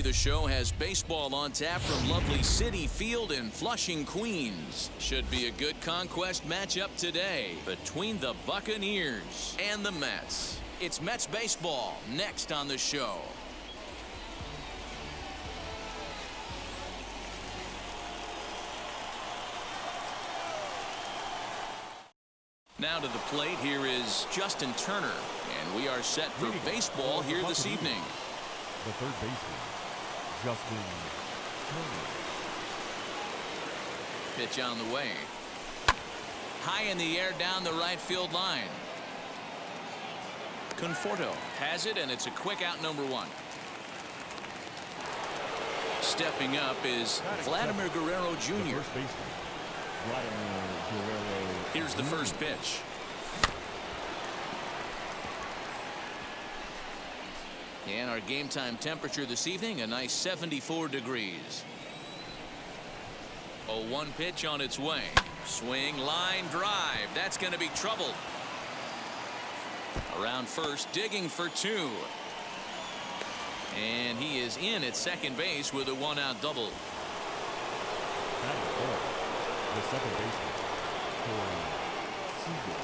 The show has baseball on tap from lovely Citi Field in Flushing, Queens. Should be a good conquest matchup today between the Buccaneers and the Mets. It's Mets baseball next on the show. Now to the plate, here is Justin Turner, and we are set for baseball here this evening. The third baseman, Justin Turner. Pitch on the way. High in the air down the right field line. Conforto has it, and it's a quick out, number one. Stepping up is Vladimir Guerrero Jr. Here's the first pitch. And our game time temperature this evening, a nice 74 degrees. 0-1 pitch on its way. Swing, line drive. That's going to be trouble. Around first, digging for two. And he is in at second base with a one-out double. The second baseman, Corey Seager.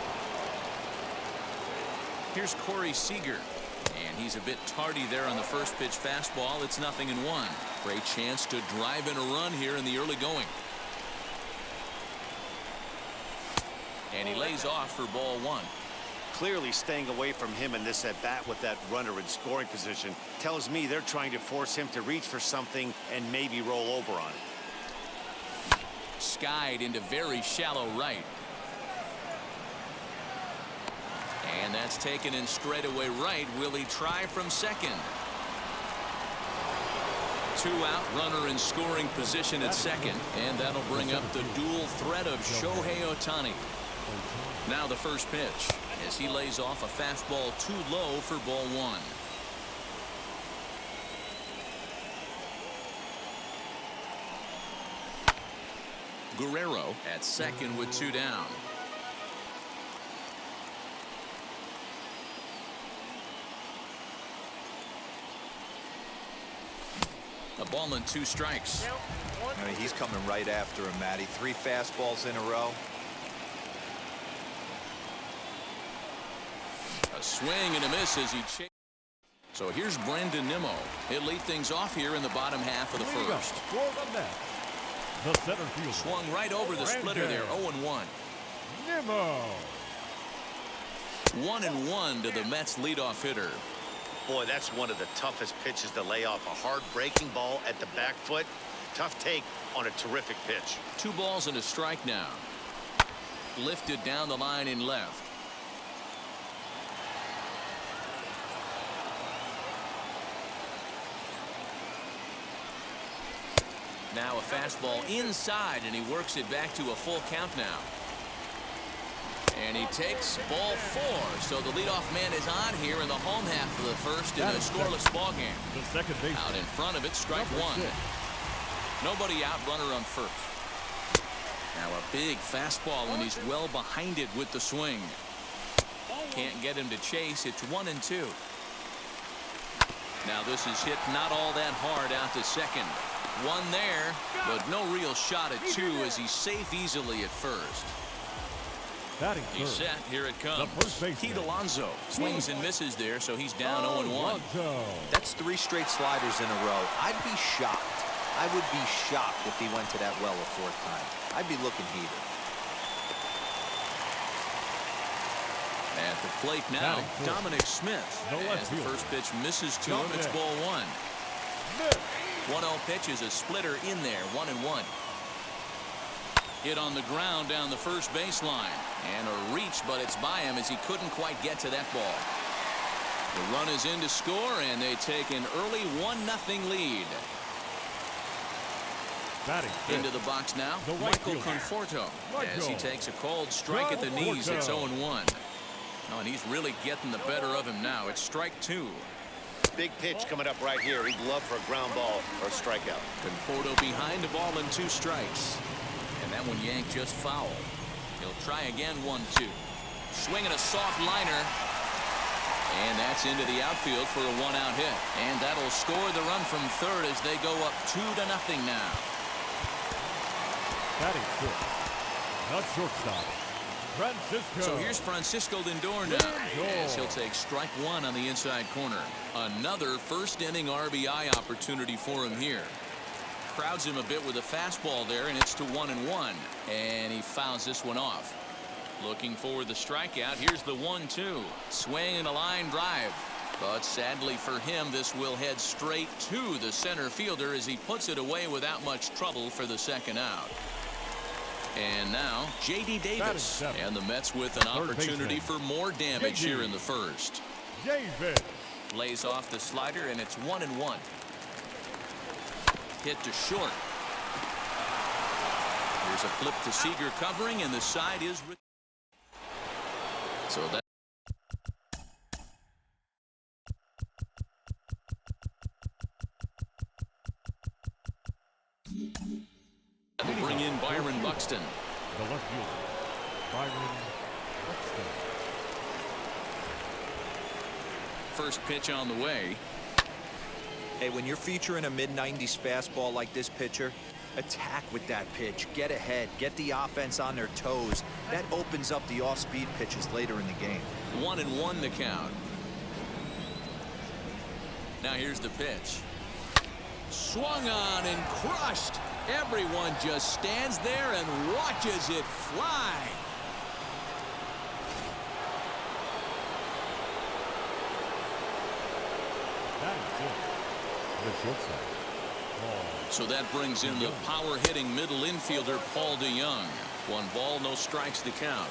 Here's Corey Seager. And he's a bit tardy there on the first pitch fastball. It's 0-1. Great chance to drive in a run here in the early going. And he lays off for ball one. Clearly staying away from him in this at bat with that runner in scoring position tells me they're trying to force him to reach for something and maybe roll over on it. Skied into very shallow right. And that's taken in straightaway right. Will he try from second? Two out, runner in scoring position at second. And that'll bring up the dual threat of Shohei Ohtani. Now the first pitch as he lays off a fastball too low for ball one. Guerrero at second with two down. A ball and two strikes. I mean, he's coming right after him, Matty. 3 fastballs in a row. A swing and a miss as he chases. So here's Brandon Nimmo. He'll lead things off here in the bottom half of the first. The center fielder. Swung right over the splitter there. 0-1. Nimmo. 1-1 to the Mets leadoff hitter. Boy, that's one of the toughest pitches to lay off. A hard breaking ball at the back foot. Tough take on a terrific pitch. 2 balls and a strike now. Lifted down the line in left. Now a fastball inside, and he works it back to a full count now. And he takes ball 4. So the leadoff man is on here in the home half of the first in a scoreless ball game. The second base. Out in front of it, strike one. Nobody out, runner on first. Now a big fastball, and he's well behind it with the swing. Can't get him to chase. It's 1-2. Now this is hit not all that hard out to second. One there, but no real shot at 2 as he's safe easily at first. He's set. Here it comes. Pete Alonso swings and misses there, so he's down 0-1. That's 3 straight sliders in a row. I'd be shocked. I would be shocked if he went to that well a 4th time. I'd be looking heated. At the plate now, Dominic Smith. As the first pitch misses to him, it's ball 1. 1-0 pitch is a splitter in there, 1-1. Hit on the ground down the first baseline. And a reach, but it's by him as he couldn't quite get to that ball. The run is in to score, and they take an early 1-0 lead. Batting Into the box now, the right Michael fielder. Conforto, as he Michael takes a cold strike at the knees. It's 0-1. Oh, and he's really getting the better of him now. It's strike 2. Big pitch coming up right here. He'd love for a ground ball or a strikeout. Conforto behind the ball and 2 strikes. And that one yanked just foul. He'll try again, 1-2. Swinging a soft liner. And that's into the outfield for a 1-out hit. And that'll score the run from third as they go up 2-0 now. Batting fifth. Not shortstop. Francisco. So here's Francisco Lindor now, as he'll take strike 1 on the inside corner. Another first inning RBI opportunity for him here. Crowds him a bit with a fastball there, and it's to 1-1. And he fouls this one off. Looking for the strikeout. Here's the 1-2. Swing and a line drive. But sadly for him, this will head straight to the center fielder as he puts it away without much trouble for the second out. And now J.D. Davis, and the Mets with an opportunity for more damage here in the first. Davis Lays off the slider, and it's 1-1. Hit to short. Here's a flip to Seager covering, and the side is so that they bring in Byron Buxton. the left fielder. Byron Buxton. First pitch on the way. Hey, when you're featuring a mid-90s fastball like this pitcher, attack with that pitch. Get ahead. Get the offense on their toes. That opens up the off-speed pitches later in the game. 1-1 the count. Now here's the pitch. Swung on and crushed. Everyone just stands there and watches it fly. That is it. The shortstop. So that brings in the power-hitting middle infielder Paul DeYoung. 1 ball, no strikes to count.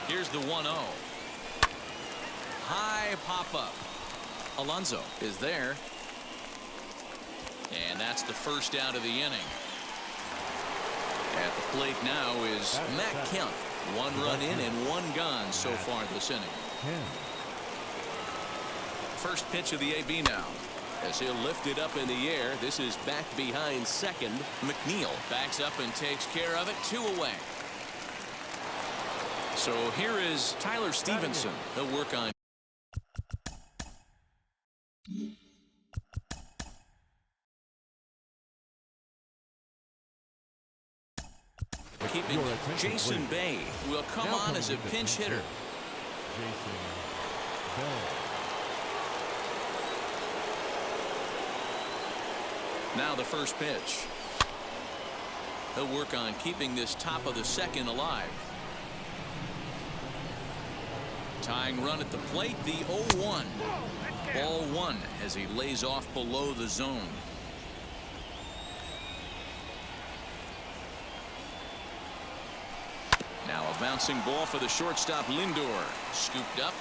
Here's the 1-0. High pop-up. Alonso is there. And that's the first out of the inning. At the plate now is Matt Kemp. 1 run in and 1 gone so far this inning. First pitch of the AB now. As he'll lift it up in the air, this is back behind second. McNeil backs up and takes care of it. 2 away. So here is Tyler Stevenson. He'll work on keeping. Jason Bay will come on as a pinch hitter. Jason Bay. Now the first pitch. He'll work on keeping this top of the second alive. Tying run at the plate, the 0-1. Ball 1 as he lays off below the zone. Now a bouncing ball for the shortstop Lindor. Scooped up.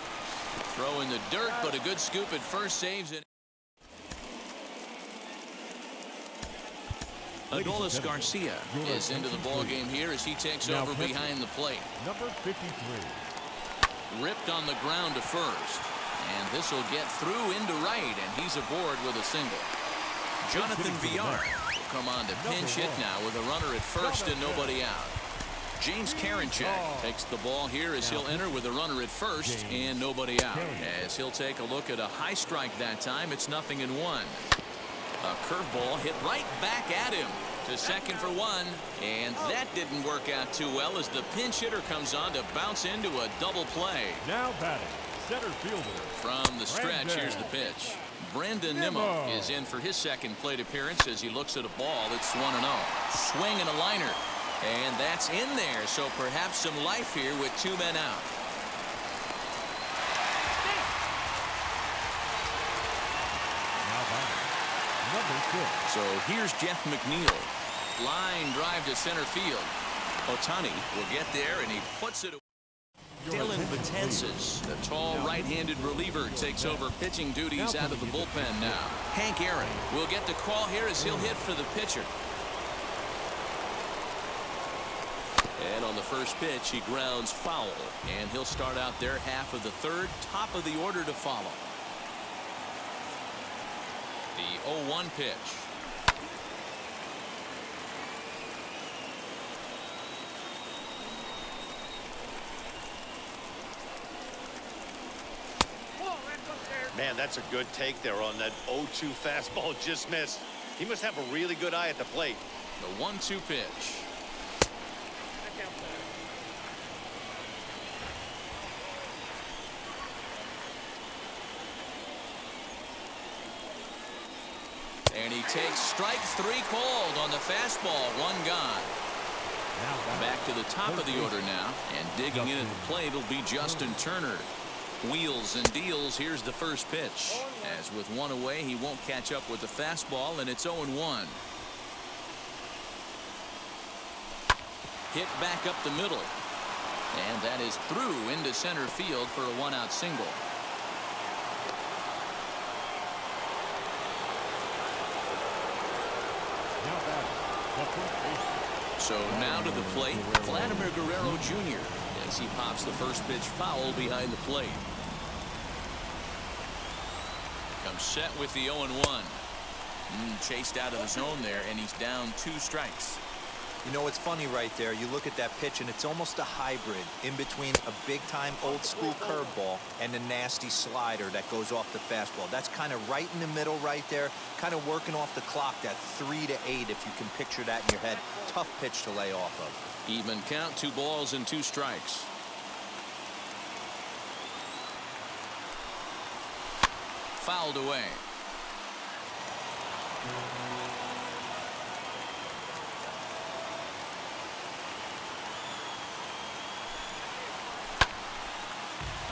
Throw in the dirt, but a good scoop at first saves it. Adolis Garcia is into the ball game here as he takes over behind the plate. Number 53. Ripped on the ground to first. And this will get through into right, and he's aboard with a single. Jonathan Villar will come on to pinch hit now with a runner at first and nobody out. James Karinchak takes the ball here as he'll enter with a runner at first and nobody out. As he'll take a look at a high strike that time, it's 0-1. A curveball hit right back at him to second for 1, and that didn't work out too well as the pinch hitter comes on to bounce into a double play. Now batting, center fielder. From the stretch, here's the pitch. Brandon Nimmo is in for his second plate appearance as he looks at a ball that's 1-0. Swing and a liner, and that's in there, so perhaps some life here with 2 men out. So here's Jeff McNeil. Line drive to center field. Ohtani will get there, and he puts it away. Dylan tenses. The tall right-handed reliever takes over pitching duties out of the bullpen now. Hank Aaron will get the call here as he'll hit for the pitcher. And on the first pitch, he grounds foul. And he'll start out their half of the third, top of the order to follow. The 0-1 pitch. Man, that's a good take there on that 0-2 fastball just missed. He must have a really good eye at the plate. The 1-2 pitch. And he takes strike 3 called on the fastball. 1 gone. Back to the top of the order now. And digging in at the plate will be Justin Turner. Wheels and deals. Here's the first pitch. As with 1 away, he won't catch up with the fastball, and it's 0-1. Hit back up the middle. And that is through into center field for a 1-out single. So now to the plate, Vladimir Guerrero Jr. as he pops the first pitch foul behind the plate. Comes set with the 0-1. Chased out of the zone there, and he's down 2 strikes. You know, it's funny right there. You look at that pitch, and it's almost a hybrid in between a big-time old-school curveball and a nasty slider that goes off the fastball. That's kind of right in the middle right there, kind of working off the clock, that 3 to 8, if you can picture that in your head. Tough pitch to lay off of. Even count, 2 balls and 2 strikes. Fouled away.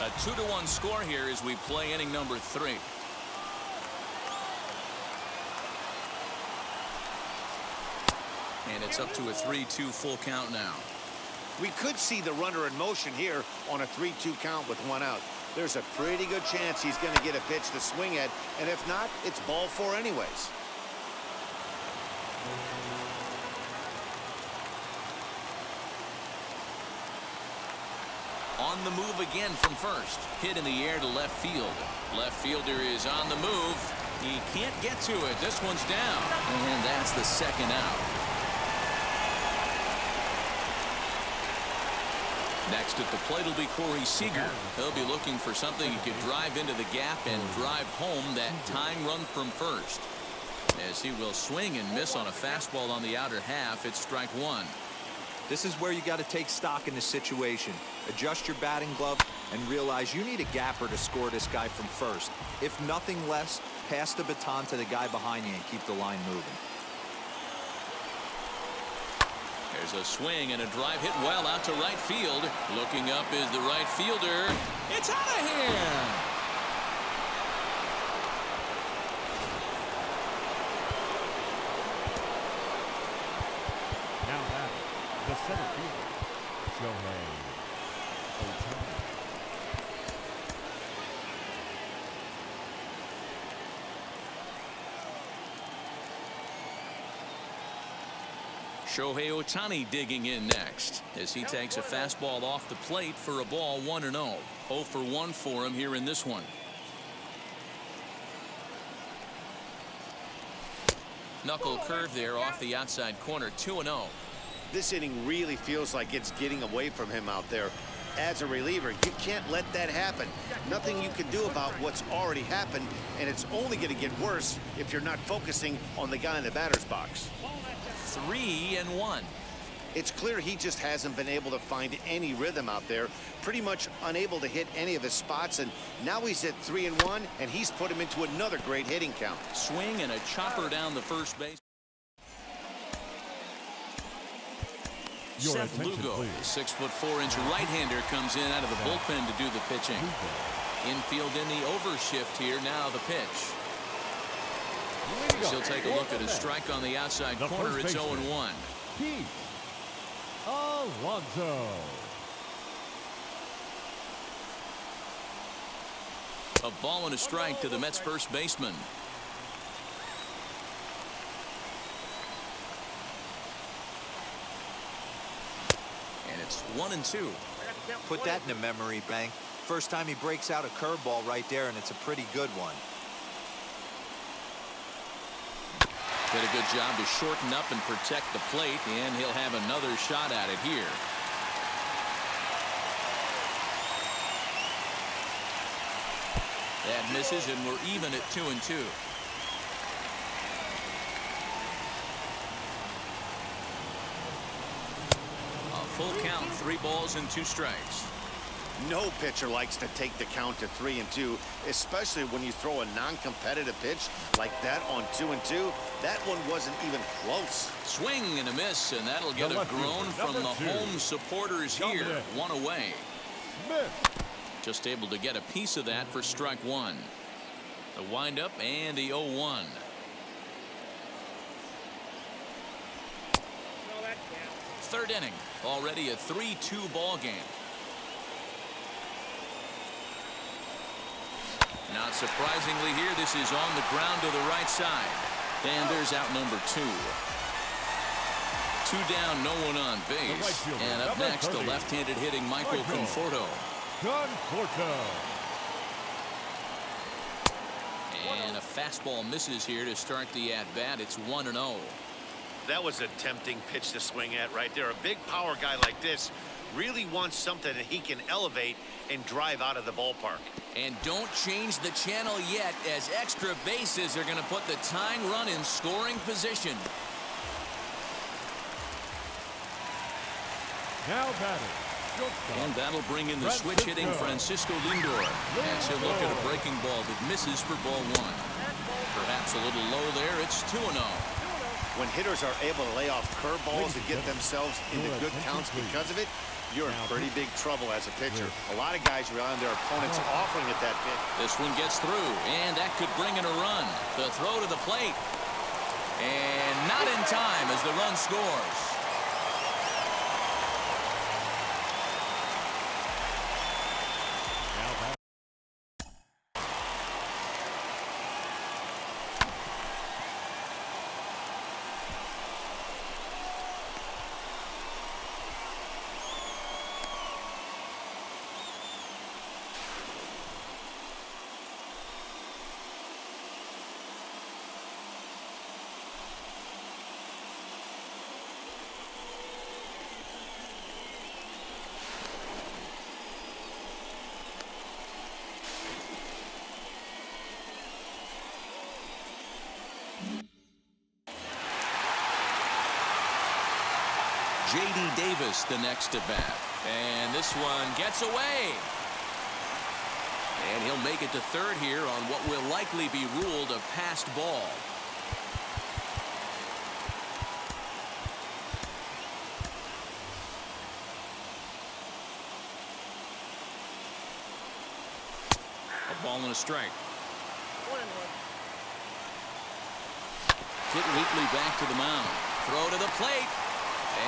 A 2-1 score here as we play inning number 3. And it's up to a 3-2 full count now. We could see the runner in motion here on a 3-2 count with 1 out. There's a pretty good chance he's going to get a pitch to swing at, and if not, it's ball 4 anyways. On the move again from first. Hit in the air to left field. Left fielder is on the move. He can't get to it. This one's down. And that's the 2nd out. Next at the plate will be Corey Seager. He'll be looking for something he could drive into the gap and drive home that tying run from first. As he will swing and miss on a fastball on the outer half, it's strike 1. This is where you got to take stock in this situation. Adjust your batting glove and realize you need a gapper to score this guy from first. If nothing less, pass the baton to the guy behind you and keep the line moving. There's a swing and a drive hit well out to right field. Looking up is the right fielder. It's out of here. Now that the center fielder, Shohei Ohtani. Shohei Ohtani digging in next as he takes a fastball off the plate for a ball 1-0. 0 for 1 for him here in this one. Knuckle curve there off the outside corner. 2-0. This inning really feels like it's getting away from him out there. As a reliever, you can't let that happen. Nothing you can do about what's already happened, and it's only going to get worse if you're not focusing on the guy in the batter's box. 3-1. It's clear he just hasn't been able to find any rhythm out there, pretty much unable to hit any of his spots, and now he's at 3-1, and he's put him into another great hitting count. Swing and a chopper down the first base. Your Seth attention, Lugo, please. the 6'4" right-hander, comes in out of the bullpen to do the pitching. Infield in the overshift here. Now the pitch. He'll take a look at a strike on the outside corner. It's 0-1. Alonso. A ball and a strike to the Mets first baseman. And it's 1-2. Put that in a memory bank. First time he breaks out a curveball right there, and it's a pretty good one. Did a good job to shorten up and protect the plate, and he'll have another shot at it here. That misses, and we're even at 2-2. A full count, 3 balls and 2 strikes. No pitcher likes to take the count to 3-2, especially when you throw a non-competitive pitch like that on 2-2. That one wasn't even close. Swing and a miss, and that'll get a groan from the home supporters here. 1 away. Just able to get a piece of that for strike 1. The windup and the 0-1. Third inning, already a 3-2 ball game. Not surprisingly here, this is on the ground to the right side. And there's out number 2. 2 down, no one on base. And up next, the left-handed hitting Michael Conforto. And a fastball misses here to start the at-bat. It's 1-0. That was a tempting pitch to swing at right there. A big power guy like this really wants something that he can elevate and drive out of the ballpark. And don't change the channel yet, as extra bases are going to put the tying run in scoring position. Now batting. And that'll bring in the switch hitting Francisco Lindor. As he'll look at a breaking ball that misses for ball 1. Perhaps a little low there. It's 2-0. When hitters are able to lay off curveballs and get themselves into good counts because of it, you're in pretty big trouble as a pitcher. A lot of guys rely on their opponents offering at that pitch. This one gets through, and that could bring in a run. The throw to the plate. And not in time as the run scores. J.D. Davis the next at bat. And this one gets away. And he'll make it to third here on what will likely be ruled a passed ball. A ball and a strike. Hit weakly back to the mound. Throw to the plate.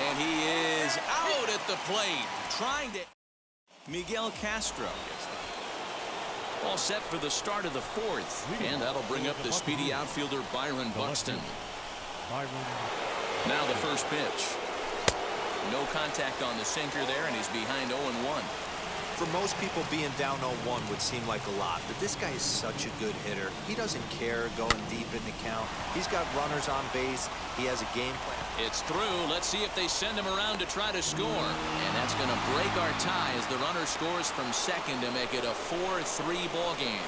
And he is out at the plate, trying to... Miguel Castro. All set for the start of the 4th. And that'll bring up the speedy outfielder Byron Buxton. Now the first pitch. No contact on the sinker there, and he's behind 0-1. For most people, being down 0-1 would seem like a lot, but this guy is such a good hitter. He doesn't care going deep in the count. He's got runners on base. He has a game plan. It's through. Let's see if they send him around to try to score. And that's going to break our tie as the runner scores from second to make it a 4-3 ball game.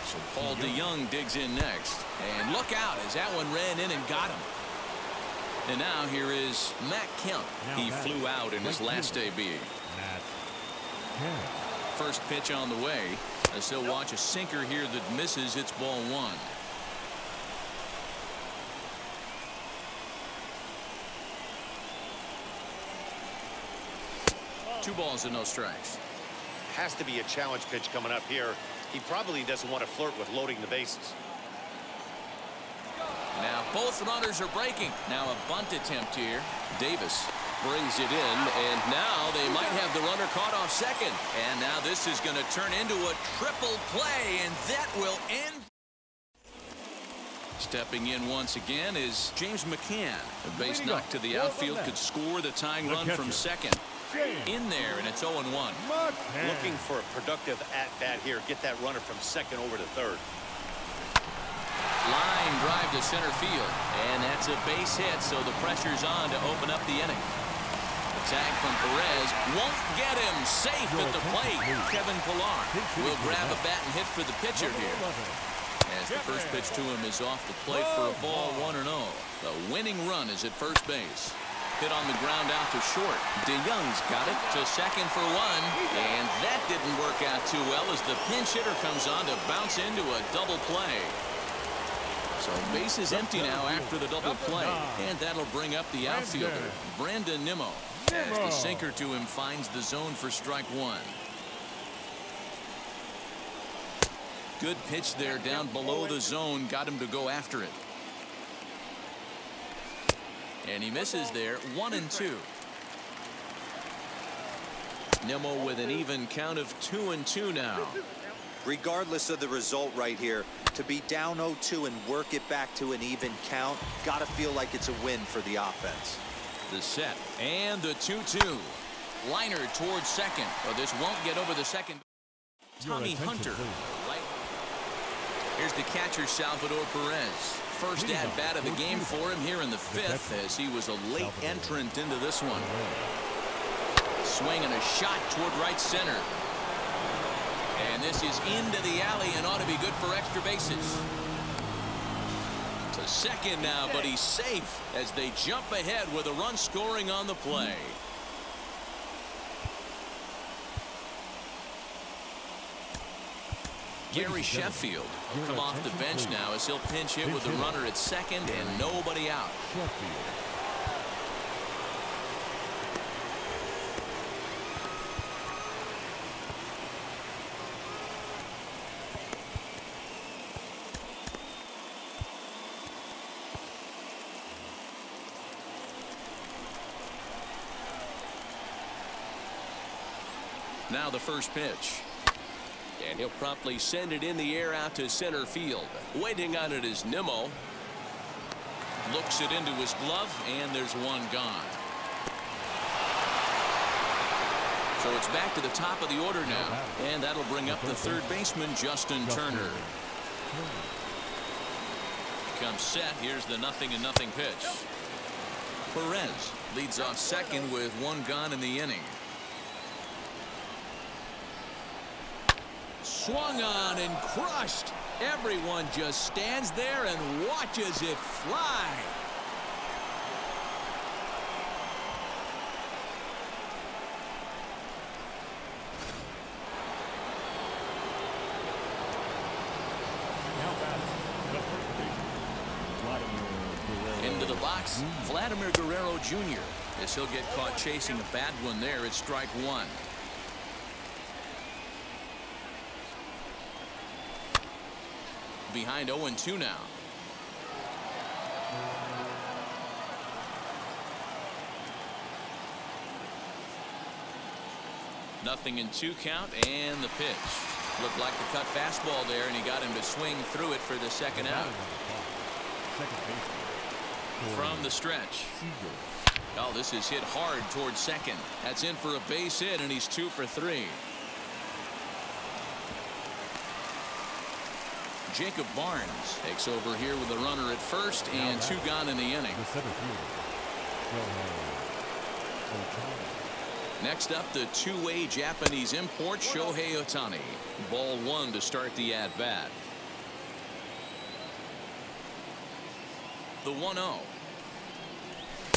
So Paul DeYoung digs in next. And look out as that one ran in and got him. And now here is Matt Kemp. He flew out in his last AB. First pitch on the way. As he'll watch a sinker here that misses. It's ball 1. Two balls and no strikes. Has to be a challenge pitch coming up here. He probably doesn't want to flirt with loading the bases. Now both runners are breaking. Now a bunt attempt here. Davis brings it in, and now they might have the runner caught off second. And now this is going to turn into a triple play, and that will end. Stepping in once again is James McCann. A base knock to the outfield could score the tying run from second. In there, and it's 0-1. Looking for a productive at-bat here. Get that runner from second over to third. Line drive to center field, and that's a base hit, so the pressure's on to open up the inning. The tag from Perez won't get him. Safe at the plate. Kevin Pillar will grab a bat and hit for the pitcher here. As the first pitch to him is off the plate for a ball, 1-0. The winning run is at first base. Hit on the ground out to short. DeYoung's got it to second for one, and that didn't work out too well as the pinch hitter comes on to bounce into a double play. So base is empty now after the double play, and that'll bring up the outfielder, Brandon Nimmo, as the sinker to him finds the zone for strike one. Good pitch there down below the zone, got him to go after it. And he misses there, 1-2. Nimmo with an even count of 2-2 now. Regardless of the result right here, to be down 0-2 and work it back to an even count, gotta feel like it's a win for the offense. The set and the 2-2. Liner towards second. But this won't get over the second. Tommy Hunter. Right. Here's the catcher, Salvador Perez. First at-bat of the game for him here in the fifth, as he was a late entrant into this one. Swing and a shot toward right center. And this is into the alley and ought to be good for extra bases. To second now, but he's safe as they jump ahead with a run scoring on the play. Gary Sheffield will come off the bench now as he'll pinch hit with the runner at second and nobody out. Now the first pitch. And he'll promptly send it in the air out to center field. Waiting on it is Nimmo. Looks it into his glove, and there's one gone. So it's back to the top of the order now. And that'll bring up the third baseman, Justin Turner. Comes set. Here's the 0-0 pitch. Perez leads off second with one gone in the inning. Swung on and crushed. Everyone just stands there and watches it fly. Into the box, Vladimir Guerrero Jr. as he'll get caught chasing a bad one there at strike one. Behind 0-2 now. Nothing in 2 count, and the pitch. Looked like the cut fastball there, and he got him to swing through it for the second out. From the stretch. Oh, this is hit hard towards second. That's in for a base hit, and he's 2 for 3. Jacob Barnes takes over here with a runner at first and 2 gone in the inning. Next up, the two-way Japanese import Shohei Ohtani. Ball 1 to start the at-bat. The 1-0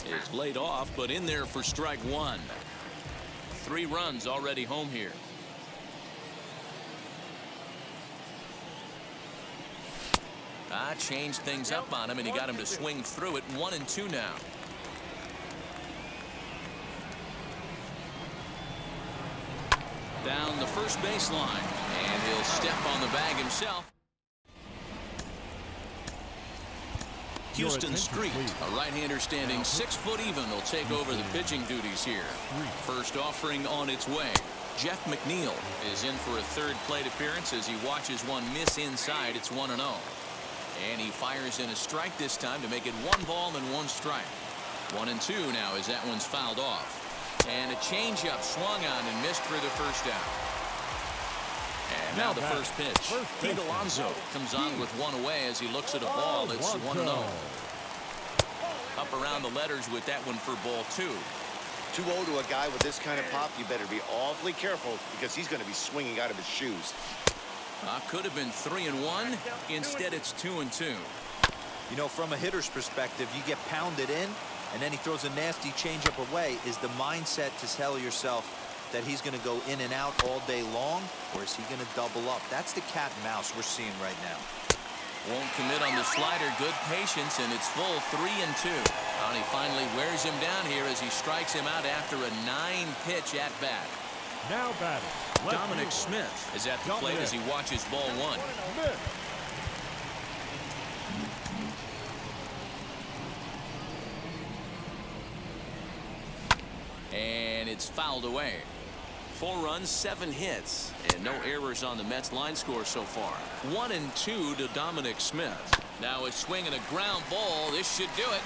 is laid off, but in there for strike one. 3 runs already home here. Changed things up on him, and he got him to swing through it. 1-2 now. Down the first baseline, and he'll step on the bag himself. Houston attention, Street, please. a right-hander standing 6 foot even, will take over the pitching duties here. First offering on its way. Jeff McNeil is in for a third plate appearance as he watches one miss inside. It's 1-0. And he fires in a strike this time to make it 1 ball and 1 strike. 1-2 now as that one's fouled off. And a changeup swung on and missed for the first out. And now the first pitch. Pete Alonso comes on with one away as he looks at a ball. It's 1-0. Up around the letters with that one for ball 2. 2-0 to a guy with this kind of pop, you better be awfully careful because he's going to be swinging out of his shoes. Could have been 3-1. Instead, it's 2-2. You know, from a hitter's perspective, you get pounded in, and then he throws a nasty changeup away. Is the mindset to tell yourself that he's going to go in and out all day long, or is he going to double up? That's the cat and mouse we're seeing right now. Won't commit on the slider. Good patience, and it's full 3-2. And he finally wears him down here as he strikes him out after a 9-pitch at bat. Now batting. Dominic Smith is at the plate as he watches ball 1. And it's fouled away. 4 runs, 7 hits, and no errors on the Mets line score so far. 1-2 to Dominic Smith. Now a swing and a ground ball. This should do it.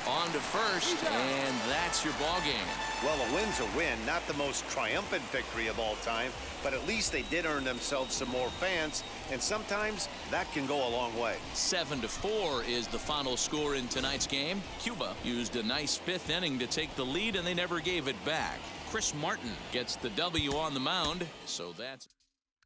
On to first, and that's your ball game. Well, a win's a win. Not the most triumphant victory of all time, but at least they did earn themselves some more fans, and sometimes that can go a long way. 7-4 is the final score in tonight's game. Cuba used a nice 5th inning to take the lead, and they never gave it back. Chris Martin gets the W on the mound, so that's